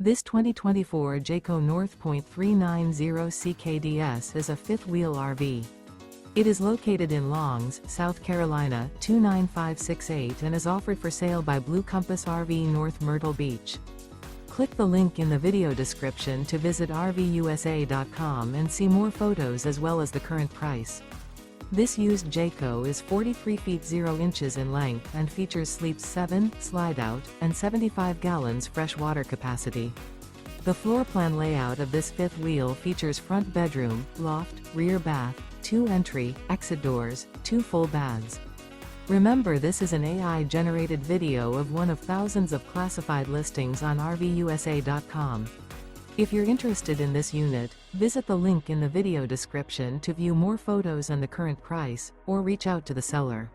This 2024 Jayco North Point 390 CKDS is a fifth-wheel RV. It is located in Longs, South Carolina 29568 and is offered for sale by Blue Compass RV North Myrtle Beach. Click the link in the video description to visit RVUSA.com and see more photos as well as the current price. This used Jayco is 43 feet 0 inches in length and features sleeps 7, Slideout, and 75 gallons fresh water capacity. The floor plan layout of this fifth wheel features front bedroom, loft, rear bath, 2 entry, exit doors, 2 full baths. Remember, this is an AI-generated video of one of thousands of classified listings on RVUSA.com. If you're interested in this unit, visit the link in the video description to view more photos and the current price, or reach out to the seller.